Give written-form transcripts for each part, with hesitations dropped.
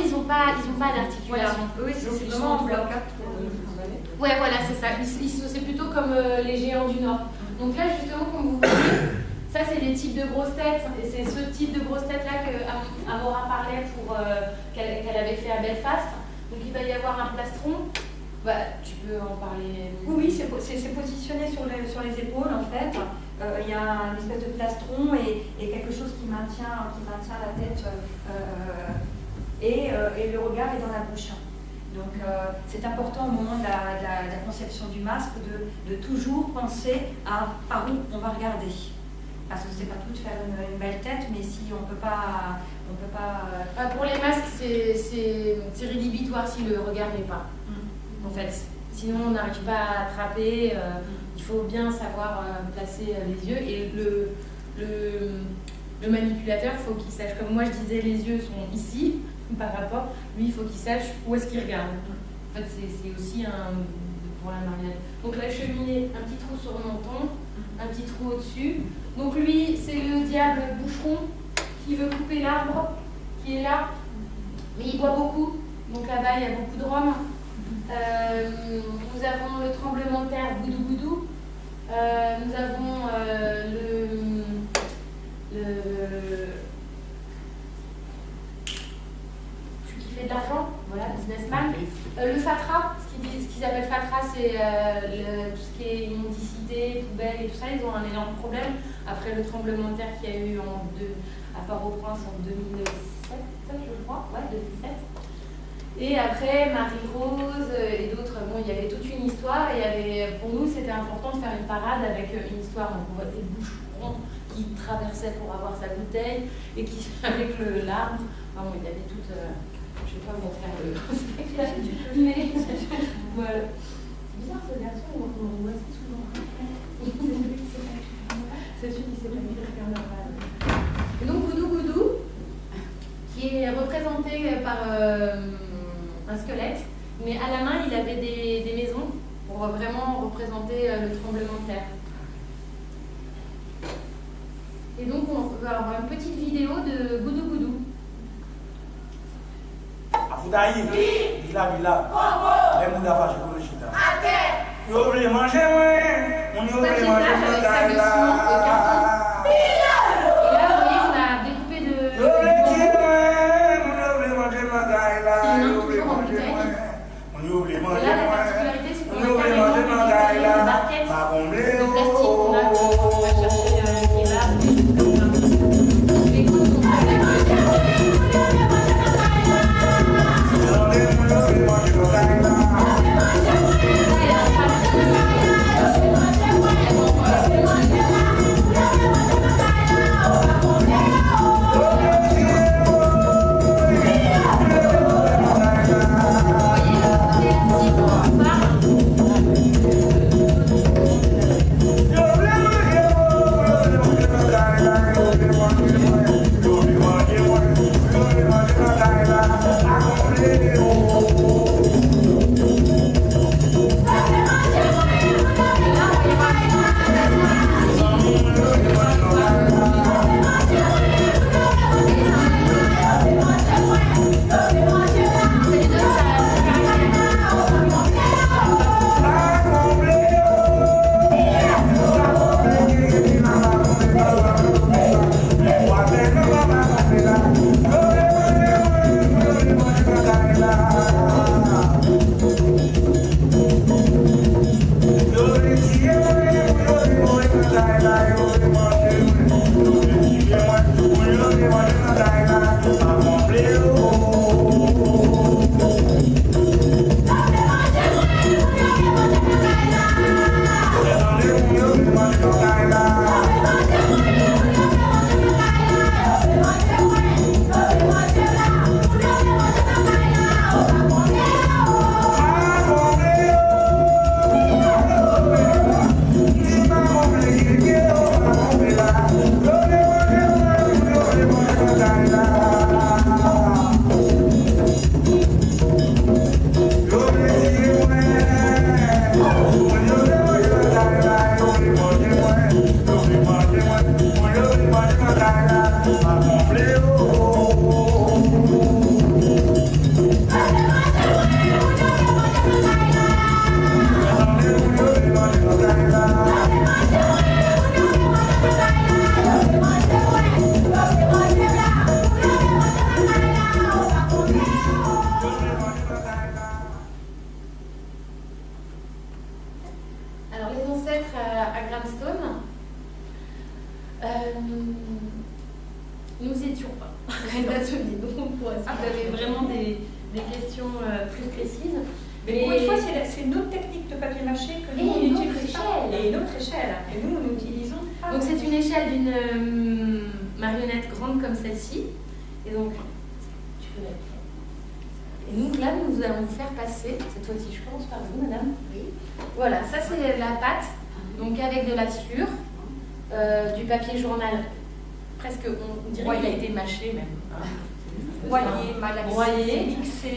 ils n'ont pas d'articulation. Voilà. Eux, c'est vraiment en bloc. Ouais, voilà, c'est ça. C'est plutôt comme les géants du Nord. Donc là, justement, comme vous voyez, ça, c'est les types de grosses têtes. Et c'est ce type de grosses têtes-là qu'Amora parlait qu'elle avait fait à Belfast. Donc il va y avoir un plastron. Bah, tu peux en parler. Oui, c'est positionné sur les épaules, en fait. Il y a une espèce de plastron et quelque chose qui maintient la tête et le regard est dans la bouche. Donc c'est important au moment de la conception du masque de toujours penser à par où on va regarder. Parce que c'est pas tout de faire une belle tête, mais si on peut pas. Pour les masques, c'est rédhibitoire si le regard n'est pas. En fait, sinon on n'arrive pas à attraper. Il faut bien savoir placer les yeux et le manipulateur, il faut qu'il sache. Comme moi je disais, les yeux sont ici par rapport. Lui, il faut qu'il sache où est-ce qu'il regarde. En fait, c'est aussi pour la marionnette. Donc la cheminée, un petit trou sur le menton, un petit trou au-dessus. Donc lui, c'est le diable boucheron qui veut couper l'arbre qui est là, mais il boit beaucoup. Donc là-bas, il y a beaucoup de rhum. Nous avons le tremblement de terre Goudou Goudou. Nous avons celui qui fait de l'argent, voilà, businessman. Le fatra, ce qu'ils appellent fatra, c'est tout ce qui est immondicité, poubelle et tout ça. Ils ont un énorme problème après le tremblement de terre qu'il y a eu à Port-au-Prince en 2007, je crois, ouais, 2007. Et après, Marie-Rose et d'autres, bon, il y avait toute une histoire. Et pour nous, c'était important de faire une parade avec une histoire. Donc, on voit des boucherons qui traversaient pour avoir sa bouteille et qui, avec l'arbre, enfin, bon, il y avait toute. Je ne sais pas où faire le spectacle, mais voilà. C'est bizarre ce garçon, on le voit assez souvent. C'est celui qui s'est pas mis carnaval. Et donc, Goudou Goudou, qui est représenté par. Un squelette, mais à la main il avait des maisons pour vraiment représenter le tremblement de terre. Et donc on va avoir une petite vidéo de Goudou Goudou. Afoudaï, Bila, les moules à faire le chita. Vous voulez manger, on y voulait manger, avec ça de ciment au carton. Et là, vous voyez, on a découpé de. Et là, la particularité, c'est qu'on a carrément récupéré la barquette de plastique qu'on va chercher qui est là. Les coups sont très atelier. Donc, si vous avez vraiment des questions très précises. Mais pour une fois, c'est une autre technique de papier mâché que nous, on utilise pas. Et une autre échelle. Et nous, nous utilisons pas. Donc, c'est une échelle d'une marionnette grande comme celle-ci. Et donc, tu peux la faire. Et donc là, nous allons vous faire passer, cette fois-ci, je commence par vous, madame. Oui. Voilà, ça c'est la pâte, donc avec de la sciure, du papier journal, presque, on dirait qu'il a été mâché même. Hein. Broyé,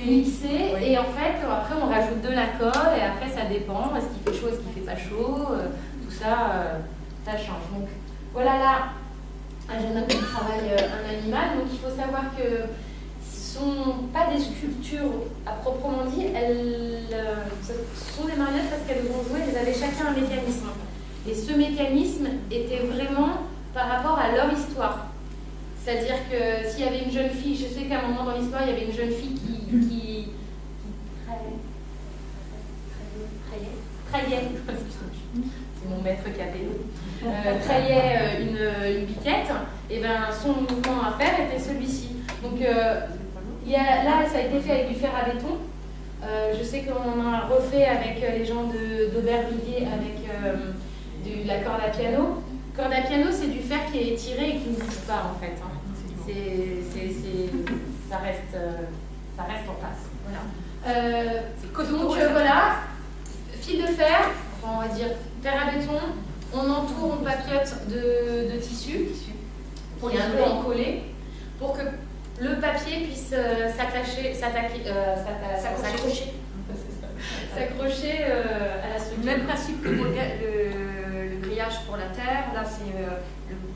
mixé, et en fait, après on rajoute de la colle, et après ça dépend, est-ce qu'il fait chaud, est-ce qu'il fait pas chaud, tout ça, ça change. Donc voilà là, un jeune homme qui travaille un animal, donc il faut savoir que ce ne sont pas des sculptures à proprement dit, ce sont des marionnettes parce qu'elles vont jouer, elles avaient chacun un mécanisme. Et ce mécanisme était vraiment par rapport à leur histoire. C'est-à-dire que s'il y avait une jeune fille, je sais qu'à un moment dans l'histoire, il y avait une jeune fille qui trahait, c'est mon maître KB, trahait une biquette, et ben son mouvement à faire était celui-ci. Donc là, ça a été fait avec du fer à béton. Je sais qu'on a refait avec les gens d'Aubervilliers avec de la corde à piano. Corde à piano, c'est du fer qui est étiré et qui ne bouge pas en fait. Hein. Ça reste en place. Voilà. Donc voilà, fil de fer, enfin, on va dire fer à béton. On entoure une papillote de tissu qui est un peu encollé pour que le papier puisse s'accrocher à la structure. Même principe que pour le grillage pour la terre. Là, c'est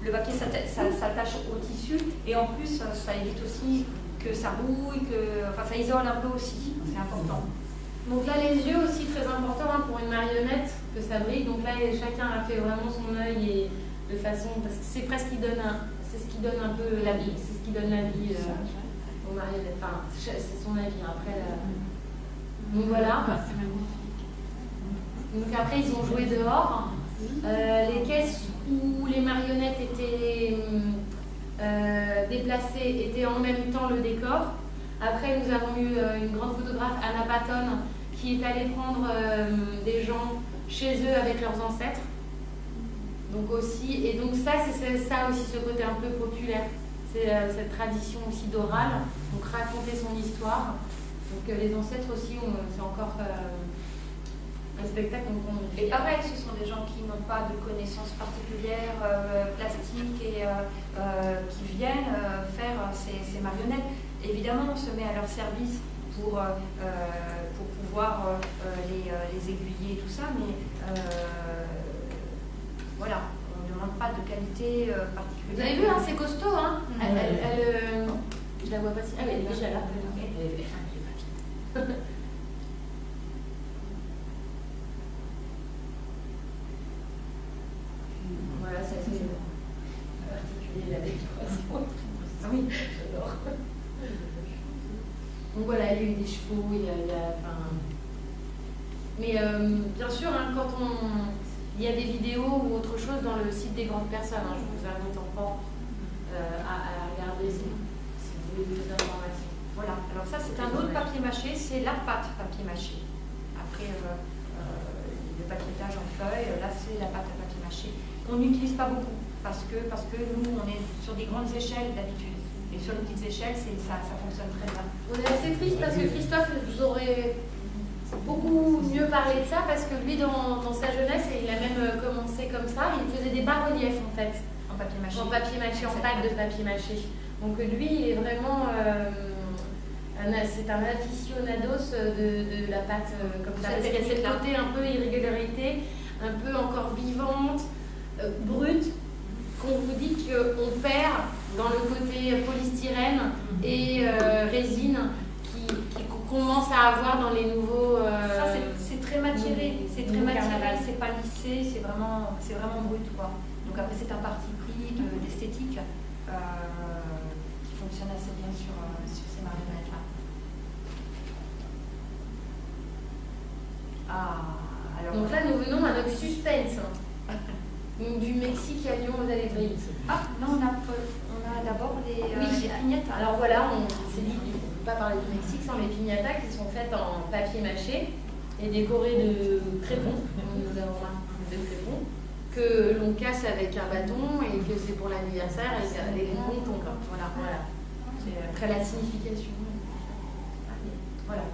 le papier s'attache au tissu et en plus, ça évite aussi que ça rouille, ça isole un peu aussi. C'est important. Donc là, les yeux aussi très important hein, pour une marionnette que ça brille. Donc là, chacun a fait vraiment son œil et de façon parce que c'est presque c'est ce qui donne un peu la vie. C'est ce qui donne la vie aux marionnettes. Enfin, c'est son avis. Après, donc voilà. Donc après, ils ont joué dehors. Les caisses où les marionnettes étaient déplacées étaient en même temps le décor. Après, nous avons eu une grande photographe, Anna Patton, qui est allée prendre des gens chez eux avec leurs ancêtres. Donc aussi, et donc ça, c'est ça aussi, ce côté un peu populaire. C'est cette tradition aussi d'oral, donc raconter son histoire. Donc les ancêtres aussi, c'est encore un spectacle. Et pareil, ce sont des gens qui n'ont pas de connaissances particulières, plastiques et qui viennent faire ces marionnettes. Évidemment, on se met à leur service pour pouvoir les aiguiller et tout ça, mais voilà, on ne demande pas de qualité particulière. Vous avez vu, hein, c'est costaud, hein. Je la vois pas si. Ah, mais elle est déjà là. Voilà, ça c'est particulier la décoration. Ah oui, j'adore. Donc voilà, il y a eu des chevaux, mais bien sûr, hein, il y a des vidéos ou autre chose dans le site des grandes personnes. Hein, je vous invite encore à regarder si vous voulez plus d'informations. Voilà, alors ça c'est un autre papier mâché, c'est la pâte papier mâché. Après le papier-étage en feuille, là c'est la pâte à papier mâché. On n'utilise pas beaucoup parce que nous on est sur des grandes échelles d'habitude. Et sur les petites échelles, ça fonctionne très bien. On est assez triste parce que Christophe vous aurait beaucoup mieux parlé de ça parce que lui dans sa jeunesse, et il a même commencé comme ça, il faisait des bas-reliefs en fait. En papier mâché. En papier mâché, en pâte de papier mâché. Donc lui, il est vraiment... c'est un aficionados de la pâte comme ça. Parce qu'il y a cette côté un peu irrégularité, un peu encore vivante, brute, qu'on vous dit qu'on perd dans le côté polystyrène et résine qu'on commence à avoir dans les nouveaux... Ça, c'est très matéré, c'est pas lissé, c'est vraiment brut, quoi. Donc après, c'est un parti pris d'esthétique qui fonctionne assez bien sur ces marionnettes-là. Alors, donc là, nous venons à notre suspense. Donc, du Mexique à Lyon aux Alexandries. Ah, là, on a d'abord les piñata. Alors voilà, on s'est dit, on ne peut pas parler du Mexique sans les piñatas qui sont faites en papier mâché et décorées de crépons. Nous avons de crépons que l'on casse avec un bâton et que c'est pour l'anniversaire et que les bonbons tombent. Voilà. C'est après la signification. Voilà.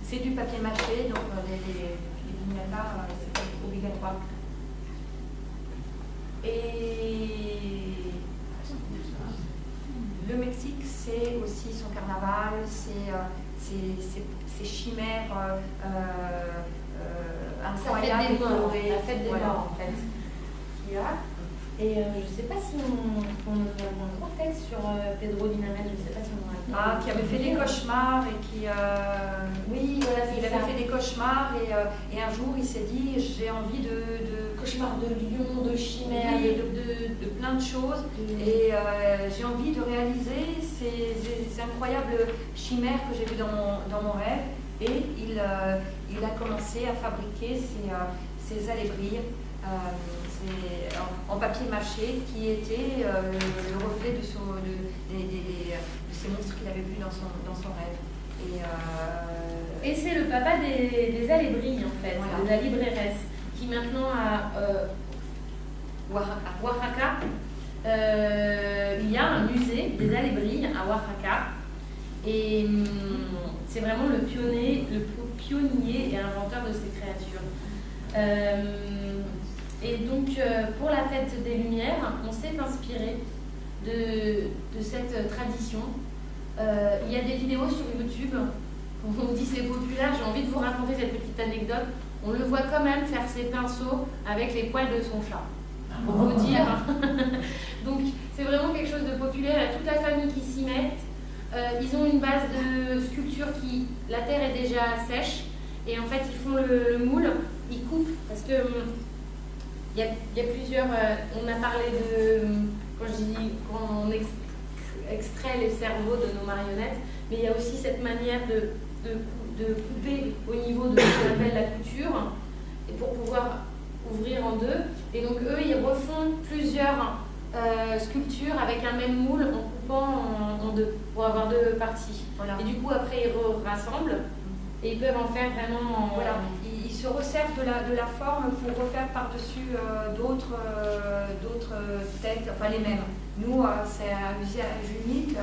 C'est du papier mâché, donc les piñatas, c'est pas obligatoire. Et le Mexique, c'est aussi son carnaval, ses chimères incroyables. La fête des morts, en fait. Qu'il y a. Et je ne sais pas si on a un gros texte sur Pedro Linares, je ne sais pas si on a... qui avait fait des cauchemars et qui... Oui, voilà, il avait fait des cauchemars et un jour il s'est dit j'ai envie de cauchemars de lions, de chimères, oui, de plein de choses et j'ai envie de réaliser ces incroyables chimères que j'ai vues dans mon rêve et il a commencé à fabriquer ces alébris en papier mâché qui était le reflet de ces monstres qu'il avait vus dans son rêve. Et c'est le papa des alébris en fait, voilà. des alibreres, qui maintenant à Oaxaca, il y a un musée des alébris à Oaxaca. Et c'est vraiment le pionnier et inventeur de ces créatures. Et donc, pour la fête des Lumières, on s'est inspiré de cette tradition. Il y a des vidéos sur YouTube. On dit c'est populaire, j'ai envie de vous raconter cette petite anecdote. On le voit quand même faire ses pinceaux avec les poils de son chat. Pour vous dire. Donc, c'est vraiment quelque chose de populaire. Il y a toute la famille qui s'y met. Ils ont une base de sculpture qui, la terre est déjà sèche. Et en fait, ils font le moule, ils coupent. Parce que il y a plusieurs. On a parlé de. Quand on extrait les cerveaux de nos marionnettes, mais il y a aussi cette manière de couper au niveau de ce qu'on appelle la couture, et pour pouvoir ouvrir en deux. Et donc eux, ils refont plusieurs sculptures avec un même moule en coupant en deux, pour avoir deux parties. Voilà. Et du coup, après, ils rassemblent et ils peuvent en faire vraiment... Voilà. Ils se resservent de la forme pour refaire par-dessus d'autres têtes, enfin les mêmes. Nous, c'est un usage unique.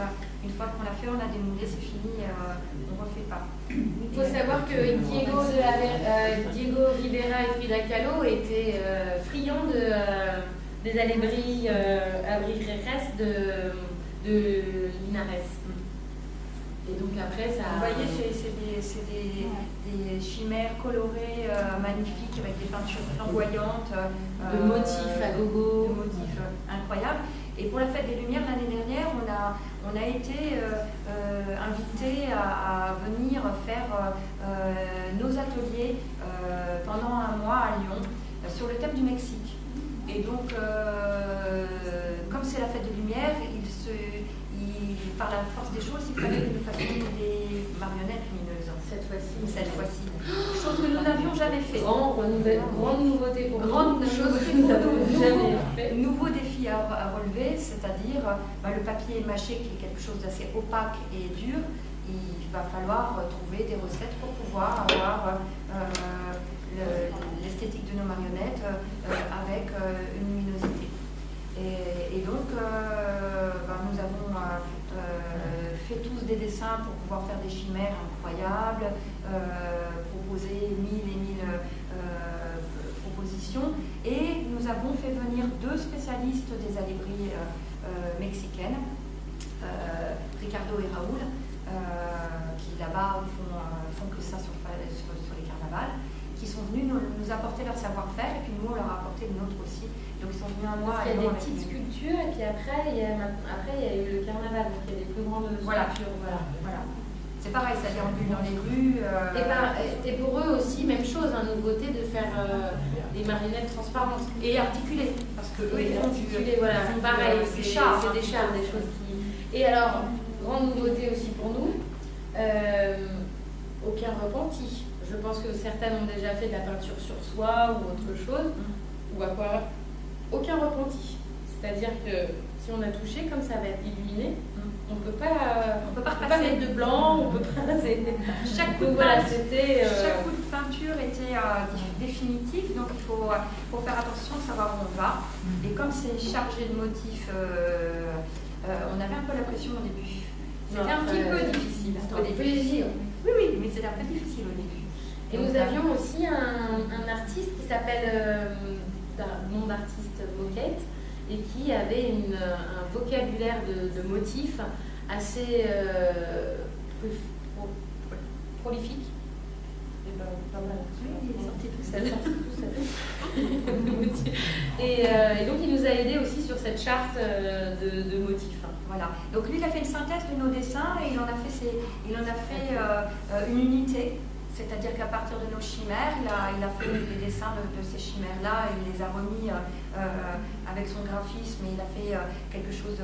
Une fois qu'on l'a fait, on a démoulé, c'est fini, on ne refait pas. Il faut savoir que Diego Rivera et Frida Kahlo étaient friands des alébris abrireres de Linares. Et donc après, ça... Vous voyez, c'est des chimères colorées, magnifiques, avec des peintures flamboyantes. De motifs à gogo. De motifs incroyables. Et pour la fête des Lumières, l'année dernière, on a été invités à venir faire nos ateliers pendant un mois à Lyon sur le thème du Mexique. Et donc, comme c'est la fête des Lumières, par la force des choses, il fallait que nous fassions des marionnettes lumineuses. Cette fois-ci. Chose que nous n'avions jamais fait. Grande nouveauté pour grande nous. chose que nous n'avons jamais fait. Nouveau défi à relever, c'est-à-dire le papier mâché qui est quelque chose d'assez opaque et dur. Il va falloir trouver des recettes pour pouvoir avoir l'esthétique de nos marionnettes avec une luminosité. Et donc, nous avons fait tous des dessins pour pouvoir faire des chimères incroyables, proposer 1000 et 1000 propositions. Et nous avons fait venir 2 spécialistes des alébris mexicaines, Ricardo et Raoul, qui là-bas font que ça sur les carnavals, qui sont venus nous apporter leur savoir-faire, et puis nous on leur a apporté le nôtre aussi. Donc ils sont venus un mois. Il y a des petites sculptures, et puis après il y a eu le carnaval, donc il y a des plus grandes sculptures. Voilà. C'est pareil, ça déambule dans les rues. Et pour eux aussi, même chose, nouveauté de faire des marionnettes transparentes et articulées. Parce que eux, ils font pareil, c'est des chars, des choses qui. Et alors, grande nouveauté aussi pour nous, aucun repenti. Je pense que certaines ont déjà fait de la peinture sur soie ou autre chose, ou aucun repenti. C'est-à-dire que si on a touché, comme ça va être illuminé, on peut pas repasser. mettre de blanc, on peut pas. Chaque coup de chaque coup de peinture était définitif, donc il faut faire attention de savoir où on va. Et comme c'est chargé de motifs, on avait un peu la pression au début. C'était un petit peu difficile. C'était un plaisir. Oui, mais c'était un peu difficile au début. Et nous avions aussi un artiste qui s'appelle, nom d'artiste Moquette, et qui avait un vocabulaire de motifs assez prolifique. Et ben, pas mal. Oui, il est sorti tout seul. Et donc il nous a aidé aussi sur cette charte de motifs. Voilà. Donc lui, il a fait une synthèse de nos dessins et il en a fait une unité. C'est-à-dire qu'à partir de nos chimères, il a fait les dessins de ces chimères-là, il les a remis avec son graphisme et il a fait quelque chose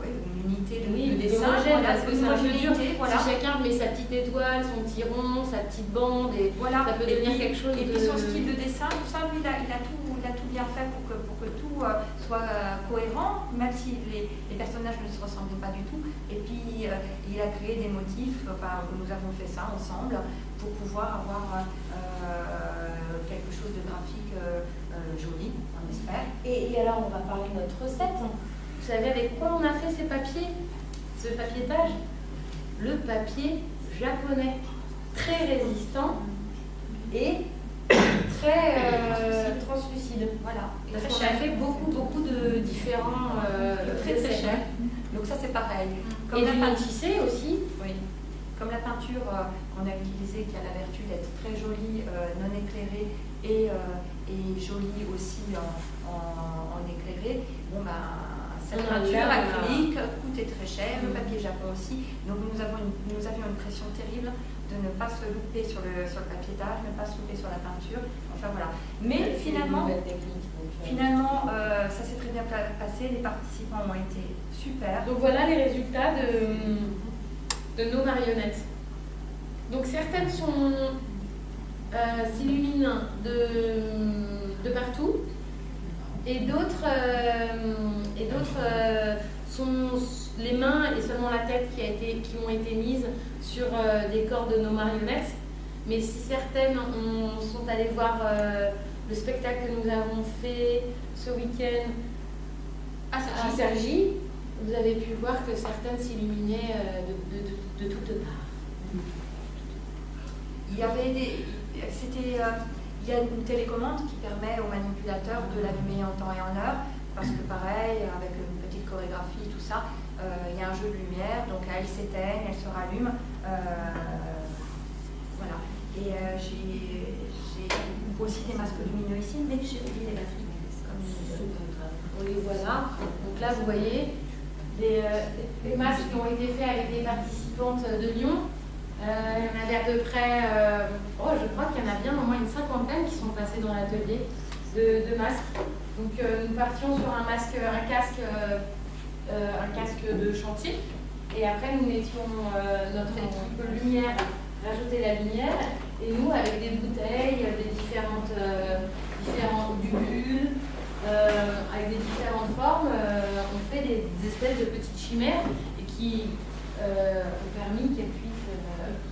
une unité de dessin. Parce que c'est un peu dur. Voilà. Si chacun met sa petite étoile, son petit rond, sa petite bande, et voilà, ça peut devenir quelque chose. Et puis son style de dessin, tout ça, lui, il a tout bien fait pour que tout soit cohérent, même si les personnages ne se ressemblaient pas du tout. Et puis il a créé des motifs, nous avons fait ça ensemble pour pouvoir avoir quelque chose de graphique joli, on espère. Et alors on va parler de notre recette. Vous savez avec quoi on a fait ces papiers, ce papiétage? Le papier japonais, très résistant et très translucide. Voilà. Parce qu'on a fait beaucoup de différents très cher. Donc ça c'est pareil. Comme la peinture tissée aussi. Oui. Comme la peinture qu'on a utilisée, qui a la vertu d'être très jolie, non éclairée et jolie aussi en éclairé. Bon cette peinture acrylique coûtait très cher, le papier japon aussi. Donc nous avions une pression terrible de ne pas se louper sur le papiétage, ne pas se louper sur la peinture. Enfin voilà. Mais finalement, ça s'est très bien passé. Les participants ont été super. Donc voilà les résultats de nos marionnettes. Donc certaines s'illuminent de partout et d'autres sont les mains et seulement la tête qui ont été mises sur des corps de nos marionnettes. Mais si certaines sont allées voir le spectacle que nous avons fait ce week-end à Cergy, vous avez pu voir que certaines s'illuminaient de toutes parts. Il y a une télécommande qui permet au manipulateur de l'allumer en temps et en heure, parce que pareil, avec une petite chorégraphie, tout ça, il y a un jeu de lumière, donc elles s'éteignent, elles se rallument. Voilà. Et j'ai aussi des masques lumineux ici, mais j'ai oublié les batteries. On les voilà. Donc là, vous voyez les masques qui ont été faits avec des participantes de Lyon. Il y en avait à peu près, je crois qu'il y en a bien au moins une cinquantaine qui sont passés dans l'atelier de masques. Donc nous partions sur un casque de chantier. Et après, nous mettions notre équipe lumière, rajouter la lumière. Et nous, avec des bouteilles, des différents bulles, avec des différentes formes, on fait des espèces de petites chimères et qui ont permis qu'elles puissent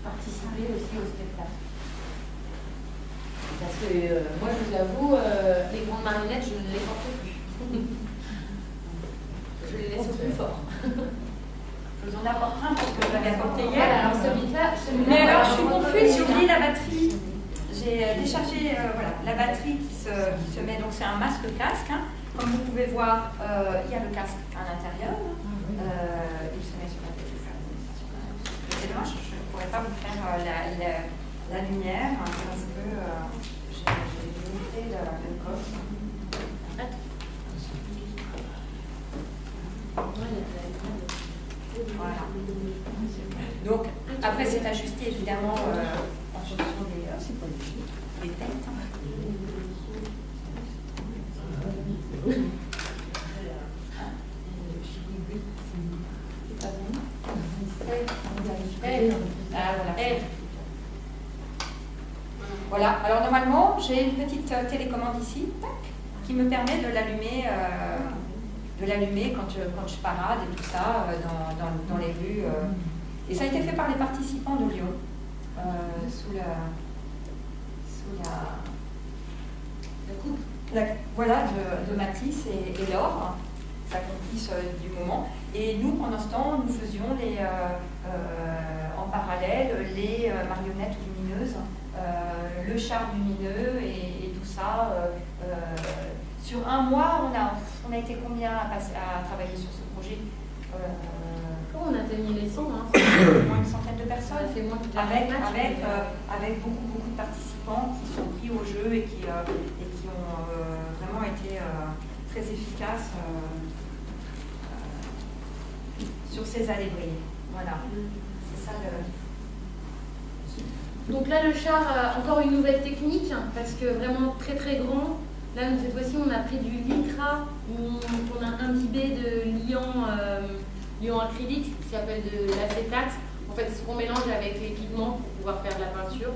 participer aussi au spectacle. Parce que moi, je vous avoue, les grandes marionnettes, je ne les porte plus. Je les laisse au plus fort. Je vous en apporte un parce que je l'avais apporté hier. Voilà, alors celui-là. Mais alors, je suis confuse, j'ai oublié la batterie. J'ai déchargé la batterie qui se met, donc c'est un masque-casque. Hein. Comme vous pouvez voir, il y a le casque à l'intérieur. Il se met sur la tête. C'est dommage, je ne pourrais pas vous faire la lumière parce que j'ai limité le coffre. Voilà. Donc, après, c'est ajusté évidemment en fonction des têtes. Voilà, alors normalement j'ai une petite télécommande ici qui me permet de l'allumer de l'allumer quand je parade et tout ça dans les rues. Et ça a été fait par les participants de Lyon, sous la coupe de Matisse et Laure, sa complice du moment. Et nous, pendant ce temps, nous faisions en parallèle les marionnettes lumineuses, le char lumineux et tout ça. Sur un mois, on a été combien à travailler sur ce projet? On atteignait les 100, hein. Moins une centaine de personnes. C'est moins que avec beaucoup de participants qui sont pris au jeu et qui ont vraiment été très efficaces sur ces allées-brilles. Voilà, c'est ça Donc là, le char, encore une nouvelle technique, parce que vraiment très très grand. Là, cette fois-ci, on a pris du lycra, qu'on a imbibé de liant acrylique, qui s'appelle de l'acétate. En fait, c'est ce qu'on mélange avec les pigments pour pouvoir faire de la peinture.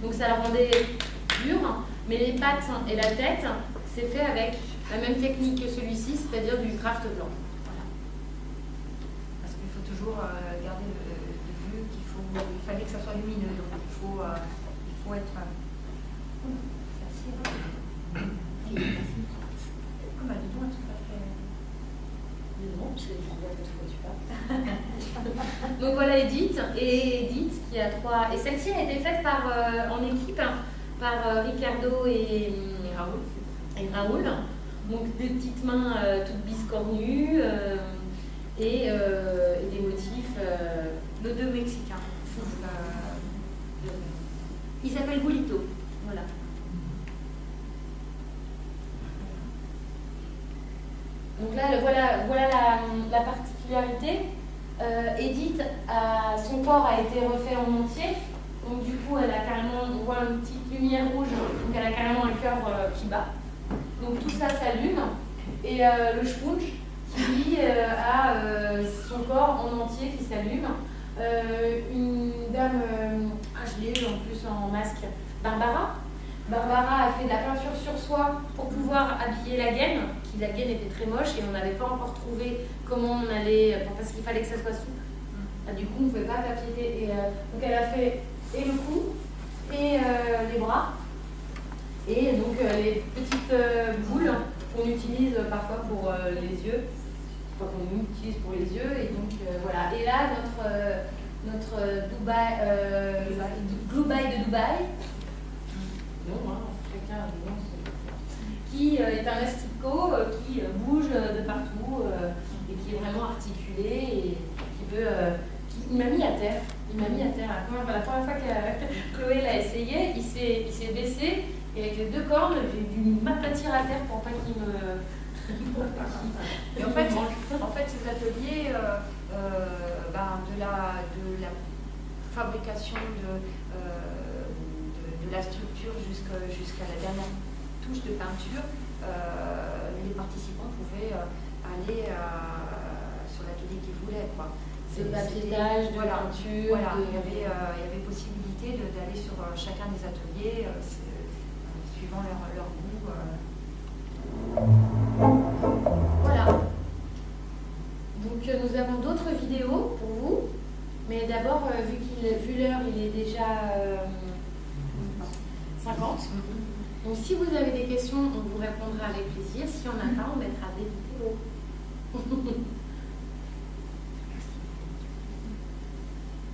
Donc ça la rendait dure, mais les pattes et la tête, c'est fait avec la même technique que celui-ci, c'est-à-dire du craft blanc. Voilà. Parce qu'il faut toujours garder de vue qu'il fallait que ça soit lumineux, donc il faut être facile. Donc voilà Edith, qui a 3. Et celle-ci a été faite en équipe par Ricardo et Raoul. Donc des petites mains toutes biscornues et des motifs. De 2 Mexicains. Il s'appelle Gulito. Voilà. Donc là, voilà la particularité. Edith, son corps a été refait en entier. Donc du coup, elle a carrément, on voit une petite lumière rouge, donc elle a carrément un cœur qui bat. Donc tout ça s'allume. Et le Schwunsch, qui lui a son corps en entier qui s'allume. Une dame, je l'ai eue en plus en masque, Barbara a fait de la peinture sur soie pour pouvoir habiller la gaine, la gaine était très moche et on n'avait pas encore trouvé comment on allait, parce qu'il fallait que ça soit souple. Du coup, on ne pouvait pas papiéter. Donc elle a fait et le cou et les bras et donc les petites boules qu'on utilise parfois pour les yeux, qu'on utilise pour les yeux. Et donc voilà. Et là, notre Glue by de Dubaï. Non, quelqu'un qui est un asticot qui bouge de partout et qui est vraiment articulé et qui peut. Il m'a mis à terre. La première fois que Chloé l'a essayé, il s'est baissé et avec les 2 cornes, j'ai dû m'aplatir à terre pour pas qu'il me. Et en fait, ces ateliers, de la fabrication de la structure jusqu'à la dernière touche de peinture, les participants pouvaient aller sur l'atelier qu'ils voulaient. De papiétage, de peinture. Voilà, il y avait possibilité d'aller sur chacun des ateliers suivant leur goût. Voilà. Donc nous avons d'autres vidéos pour vous, mais d'abord, vu l'heure, il est déjà 50. Donc si vous avez des questions, on vous répondra avec plaisir. Si on n'a pas, on mettra des vidéos.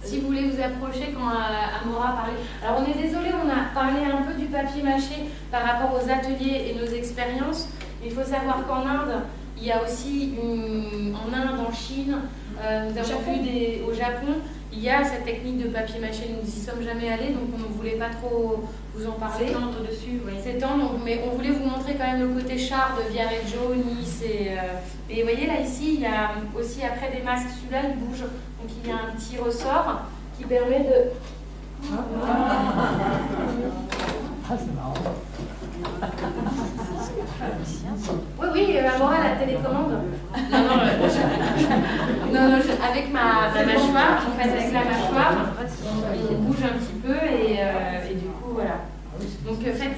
Si vous voulez vous approcher quand Amora parlait. Alors on est désolé, on a parlé un peu du papier mâché par rapport aux ateliers et nos expériences. Il faut savoir qu'en Inde, il y a aussi en Inde, en Chine, nous avons vu au Japon, il y a cette technique de papier mâché. Nous n'y sommes jamais allés, donc on ne voulait pas trop vous en parler. S'étendre dessus, oui. Mais on voulait vous montrer quand même le côté char de Viareggio, Nice. Et vous voyez là, ici, il y a aussi après des masques, celui-là, il bouge. Donc il y a un petit ressort qui permet de... c'est marrant. Oui, Amora, la télécommande. Non, avec ma mâchoire, en fait, avec la mâchoire, on bouge un petit peu et du coup, voilà. Donc, en fait,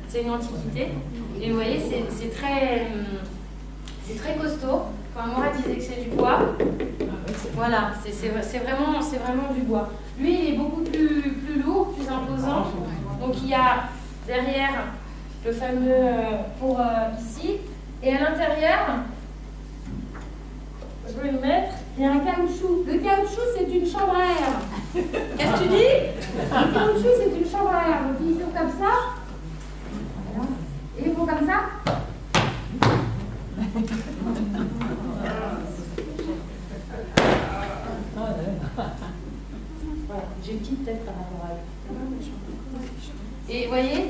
c'est une antiquité. Et vous voyez, c'est C'est très costaud. Quand Mourad disait que c'est du bois, voilà, c'est vraiment du bois. Lui, il est beaucoup plus lourd, plus imposant. Donc il y a derrière le fameux pour ici. Et à l'intérieur, je vais le mettre, il y a un caoutchouc. Le caoutchouc, c'est une chambre à air. Qu'est-ce que tu dis? Le caoutchouc, c'est une chambre à air. Donc ils font comme ça. Voilà. Et ils font comme ça. Voilà, j'ai une petite tête par rapport à elle. Et vous voyez,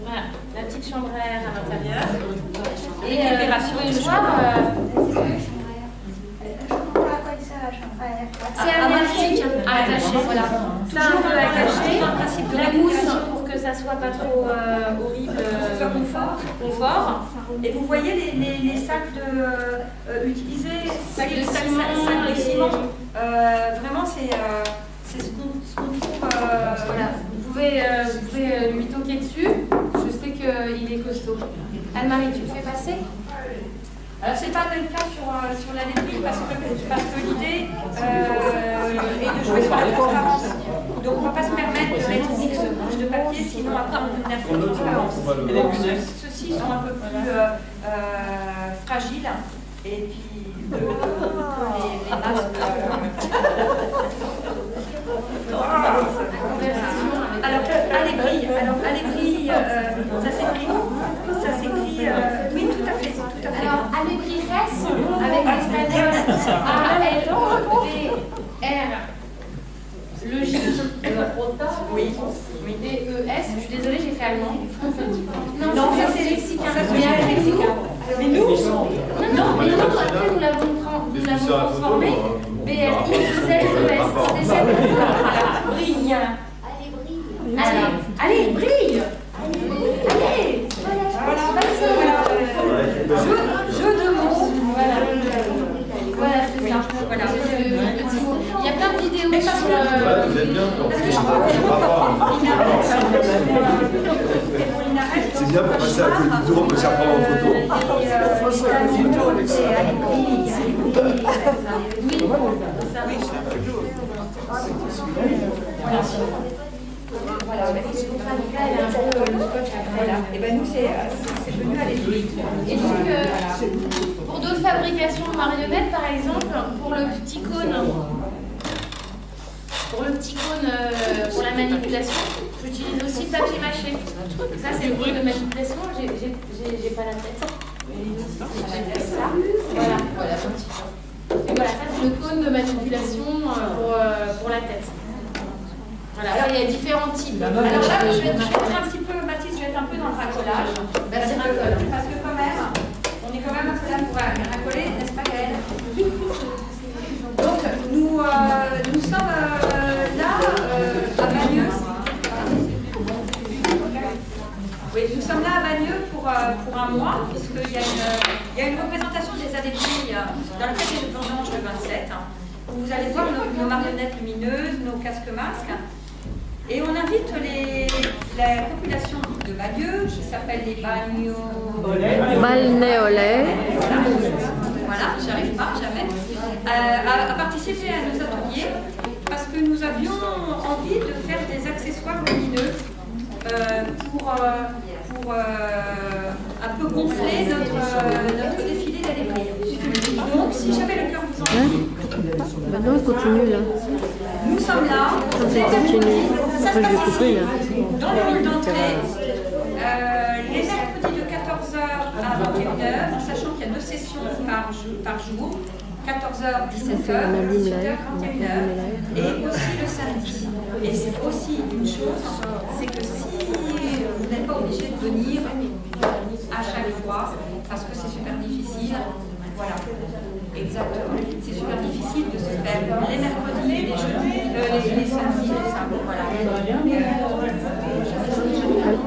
voilà, la petite chambre à air à l'intérieur. Et vous pouvez le voir. C'est un élastique à attacher, voilà. Ça un peu attaché. La mousse pour que ça soit pas trop horrible. Confort. Et vous voyez les sacs utilisés, sacs de ciment. Vraiment, c'est ce qu'on trouve. Voilà. Vous pouvez lui toquer dessus. Je sais qu'il est costaud. Anne-Marie, tu le fais passer? Alors, c'est pas le cas sur la laiterie parce que l'idée est de jouer sur la transparence. Donc, on ne va pas se permettre de mettre 10 couches de papier, sinon après on a trop de transparence. Donc, ceux-ci sont un peu plus fragiles. Et puis, les masques. Alors, à l'ébris, ça s'écrit. Oui, tout à fait. Alors, à l'ébris reste avec l'espagnol A-L-B-R. Le J, oui, et E-S. Je suis désolée, j'ai fait allemand. Non, ça c'est lexicain. Mais nous, après nous l'avons transformé. B-R-I-Z-E-S. Brille. Allez, brille. Allez. Jeu de mots. Voilà, c'est ça. Voilà, il y a plein de vidéos sur vous êtes bien. C'est bien pour passer à côté du tour, on peut se reprendre en photo. Voilà. Et ben nous, c'est venu à l'étude. Et donc, pour d'autres fabrications de marionnettes, par exemple, pour le petit cône, pour la manipulation, j'utilise aussi le papier mâché. Ça, c'est le bruit de manipulation. J'ai pas la tête. Ça. Voilà. Et voilà, ça, c'est le cône de manipulation pour la tête. Voilà, alors il y a différents types. Alors là, je vais être un petit peu, Mathis, je vais être un peu dans le racolage. Parce que quand même, on est quand même un peu là pour racoler, n'est-ce pas Gaëlle? Donc, nous sommes là à Bagneux. Oui, nous sommes là à Bagneux pour un mois, puisqu'il y a une représentation des adépilles dans la fête des vendanges le 27. Où vous allez voir nos marionnettes lumineuses, nos casques-masques. Et on invite la population de Bagneux, qui s'appelle les Balnéolais. Voilà, j'arrive pas, jamais. À participer à nos ateliers, parce que nous avions envie de faire des accessoires lumineux pour un peu gonfler notre défilé d'adépilles. Donc, si j'avais le cœur vous en prie. Maintenant, on continue là. Nous sommes là. On continue. Ça se Après, je vais passe couper ici, là. dans le hall d'entrée, les mercredis de 14h à 21h, en sachant qu'il y a 2 sessions par jour, 14h, 17h, 18h, 21h, et aussi le samedi. Et c'est aussi une chose, c'est que si vous n'êtes pas obligé de venir à chaque fois, parce que c'est super difficile, voilà. Exactement. C'est super difficile de se faire les mercredis, les jeudis, les samedis, tout ça. Voilà.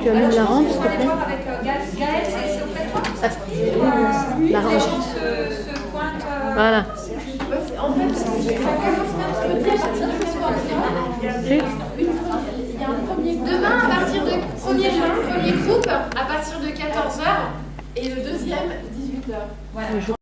Tu as mis la rampe, s'il te On va aller plaît? voir avec Gaëlle, c'est auprès de toi? La Les rampe. gens se pointent. Voilà. En fait, ça commence un petit peu à partir de ce soir. Il y a un premier groupe. Demain, à partir de 1er juin, premier groupe, à partir de 14h, et le deuxième, 18h. Voilà.